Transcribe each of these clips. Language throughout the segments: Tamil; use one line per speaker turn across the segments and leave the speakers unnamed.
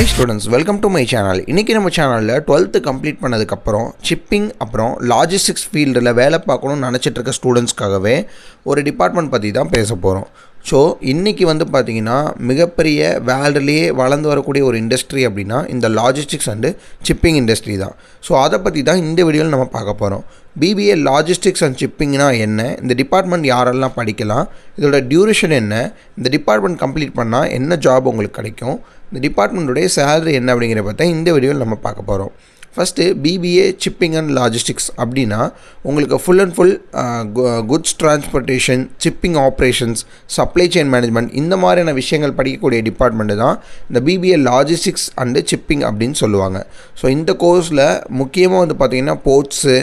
Hi students, welcome to my channel. இன்னைக்கு நம்ம சேனல்ல 12th கம்ப்ளீட் பண்ணதுக்கு அப்புறம் ஷிப்பிங் அப்புறம் லாஜிஸ்டிக்ஸ் ஃபீல்டில் வேலை பார்க்கணும்னு நினச்சிட்டு இருக்க ஸ்டூடெண்ட்ஸ்க்காகவே ஒரு டிபார்ட்மெண்ட் பற்றி தான் பேச போகிறோம். ஸோ இன்றைக்கி பார்த்தீங்கன்னா மிகப்பெரிய வேர்ல்டுலேயே வளர்ந்து வரக்கூடிய ஒரு இண்டஸ்ட்ரி அப்படின்னா இந்த லாஜிஸ்டிக்ஸ் அண்டு ஷிப்பிங் இண்டஸ்ட்ரி தான். ஸோ அதை பற்றி தான் இந்த வீடியோவில் நம்ம பார்க்க போகிறோம். பிபிஏ லாஜிஸ்டிக்ஸ் அண்ட் ஷிப்பிங்னா என்ன, இந்த டிபார்ட்மெண்ட் யாரெல்லாம் படிக்கலாம், இதோட டியூரேஷன் என்ன, இந்த டிபார்ட்மெண்ட் கம்ப்ளீட் பண்ணால் என்ன ஜாப் உங்களுக்கு கிடைக்கும், இந்த டிபார்ட்மெண்ட்டுடைய சேலரி என்ன அப்படிங்கிறத பார்த்தா இந்த வீடியோவில் நம்ம பார்க்க போகிறோம். First BBA shipping and logistics அப்படின்னா உங்களுக்கு full and full goods transportation, shipping operations, supply chain management இந்த மாதிரியான விஷயங்கள் படிக்கக்கூடிய டிபார்ட்மெண்ட்டு தான் இந்த பிபிஏ லாஜிஸ்டிக்ஸ் அண்டு ஷிப்பிங் அப்படின்னு சொல்லுவாங்க. ஸோ இந்த கோர்ஸில் முக்கியமாக பார்த்திங்கன்னா போர்ட்ஸு,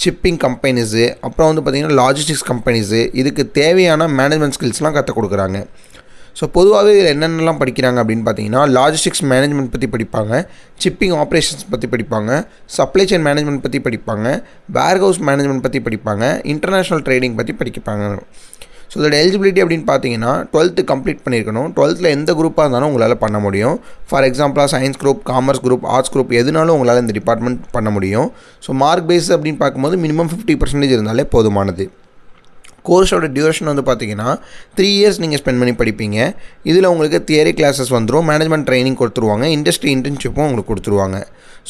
ஷிப்பிங் கம்பெனிஸு, அப்புறம் பார்த்திங்கன்னா லாஜிஸ்டிக்ஸ் கம்பெனிஸு, இதுக்கு தேவையான மேனேஜ்மெண்ட் ஸ்கில்ஸ்லாம் கற்றுக் கொடுக்குறாங்க. ஸோ பொதுவாகவே இதில் என்னென்னலாம் படிக்கிறாங்க அப்படின்னு பார்த்தீங்கன்னா லாஜிஸ்டிக்ஸ் மேனேஜ்மெண்ட் பற்றி படிப்பாங்க, ஷிப்பிங் ஆப்ரேஷன்ஸ் பற்றி படிப்பாங்க, சப்ளை செயின் மேனேஜ்மெண்ட் பற்றி படிப்பாங்க, வேர்ஹவுஸ் மேனேஜ்மெண்ட் பற்றி படிப்பாங்க, இன்டர்நேஷ்னல் ட்ரேடிங் பற்றி படிப்பாங்க. ஸோ இதோட எலிஜிபிலிட்டி அப்படின்னு பார்த்தீங்கன்னா 12th கம்ப்ளீட் பண்ணியிருக்கணும். 12th எந்த குரூப்பாக இருந்தாலும் உங்களால் பண்ண முடியும். ஃபார் எக்ஸாம்பிளாக science group, commerce group, arts group எதுனாலும் உங்களால் இந்த டிபார்ட்மெண்ட் பண்ண முடியும். ஸோ மார்க் பேஸ் அப்படின்னு பார்க்கும்போது மினிமம் 50% இருந்தாலே போதுமானது. கோர்ஸோட டியூரேஷன் பார்த்தீங்கன்னா 3 years நீங்கள் ஸ்பெண்ட் பண்ணி படிப்பீங்க. இதில் உங்களுக்கு தியரி கிளாஸஸ் வந்துடும், மேனேஜ்மெண்ட் ட்ரைனிங் கொடுத்துருவாங்க, இண்டஸ்ட்ரி இன்டர்ன்ஷிப்பும் உங்களுக்கு கொடுத்துருவாங்க.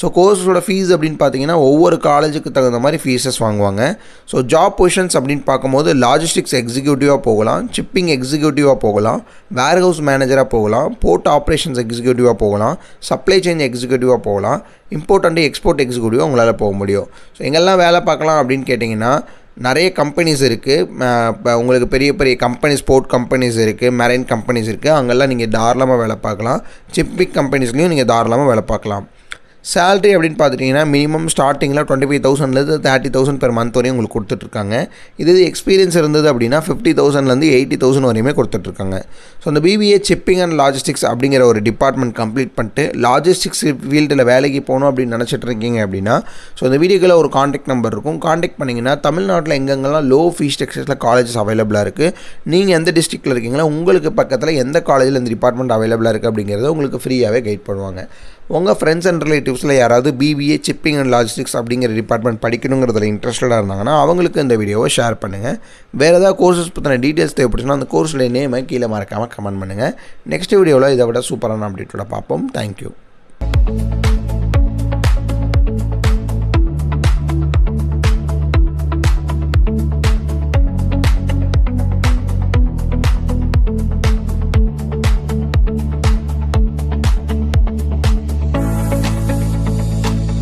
ஸோ கோர்ஸோட ஃபீஸ் அப்படின்னு பார்த்தீங்கன்னா ஒவ்வொரு காலேஜுக்கு தகுந்த மாதிரி ஃபீஸஸ் வாங்குவாங்க. ஸோ ஜாப் பொசிஷன்ஸ் அப்படின்னு பார்க்கும்போது லாஜிஸ்டிக்ஸ் எக்ஸிக்யூட்டிவாக போகலாம், ஷிப்பிங் எக்ஸிக்யூட்டிவாக போகலாம், வேர்ஹவுஸ் மேனேஜராக போகலாம், போர்ட் ஆப்ரேஷன்ஸ் எக்ஸிக்யூட்டிவாக போகலாம், சப்ளை செயின் எக்ஸிக்யூட்டிவாக போகலாம், இம்போர்ட் அண்ட் எக்ஸ்போர்ட் எக்ஸிக்யூட்டிவாக உங்களால் போக முடியும். ஸோ எங்கெல்லாம் வேலை பார்க்கலாம் அப்படின்னு கேட்டிங்கன்னா நிறைய கம்பெனிஸ் இருக்குது. இப்போ உங்களுக்கு பெரிய பெரிய கம்பெனிஸ், ஸ்போர்ட் கம்பெனிஸ் இருக்குது, மெரைன் கம்பெனிஸ் இருக்குது, அங்கெல்லாம் நீங்கள் தாராளமாக வேலை பார்க்கலாம். ஷிப்பிங் கம்பெனிஸ்லையும் நீங்கள் தாராளமாக வேலை பார்க்கலாம். சேலரி அப்படின்னு பார்த்துட்டிங்கன்னா மினிமம் ஸ்டார்டிங்கில் 25,000லேருந்து 30,000 பெர் மந்த் வரையும் உங்களுக்கு கொடுத்துட்ருக்காங்க. இது எக்ஸ்பீரியன்ஸ் இருந்தது அப்படின்னா 50,000லேருந்து 80,000 வரையுமே கொடுத்துட்ருக்காங்க. ஸோ அந்த பிபிஏ ஷிப்பிங் அண்ட் லாஜிஸ்டிக்ஸ் அப்படிங்கிற ஒரு டிபார்ட்மெண்ட் கம்ப்ளீட் பண்ணிட்டு லாஜிஸ்டிக்ஸ் ஃபீல்டில் வேலைக்கு போகணும் அப்படின்னு நினச்சிட்டு இருக்கீங்க அப்படின்னா ஸோ இந்த வீடியோவில் ஒரு காண்டாக்ட் நம்பர் இருக்கும். காண்டாக்ட் பண்ணிங்கன்னா தமிழ்நாட்டில் எங்கெங்கெல்லாம் லோ ஃபீஸ் ஸ்ட்ரக்சர்ஸில் காலேஜஸ் அவைலபிளாக இருக்குது, நீங்கள் எந்த டிஸ்ட்ரிக்டில் இருக்கீங்களோ உங்களுக்கு பக்கத்தில் எந்த காலேஜில் இந்த டிபார்ட்மெண்ட் அவைலபிளாக இருக்குது அப்படிங்கிறத உங்களுக்கு ஃப்ரீயாகவே கைட் பண்ணுவாங்க. உங்கள் ஃப்ரெண்ட்ஸ் அண்ட் ரிலேட்டிவ்ஸில் யாராவது பிபிஏ ஷிப்பிங் அண்ட் லாஜிஸ்டிக்ஸ் அப்படிங்கிற டிபார்ட்மெண்ட் படிக்கணுங்கிறதுல இன்ட்ரெஸ்டடாக இருந்தாங்கன்னா அவங்களுக்கு இந்த வீடியோவை ஷேர் பண்ணுங்கள். வேறு ஏதாவது கோர்சஸ் பற்றின டீட்டெயில்ஸ் தேவைப்படுச்சுன்னா அந்த கோர்ஸில் நேமை கீழே மறக்காமல் கமெண்ட் பண்ணுங்கள். நெக்ஸ்ட் வீடியோவில் இதை விட சூப்பரான அப்டேட்டோட பார்ப்போம். தேங்க்யூ.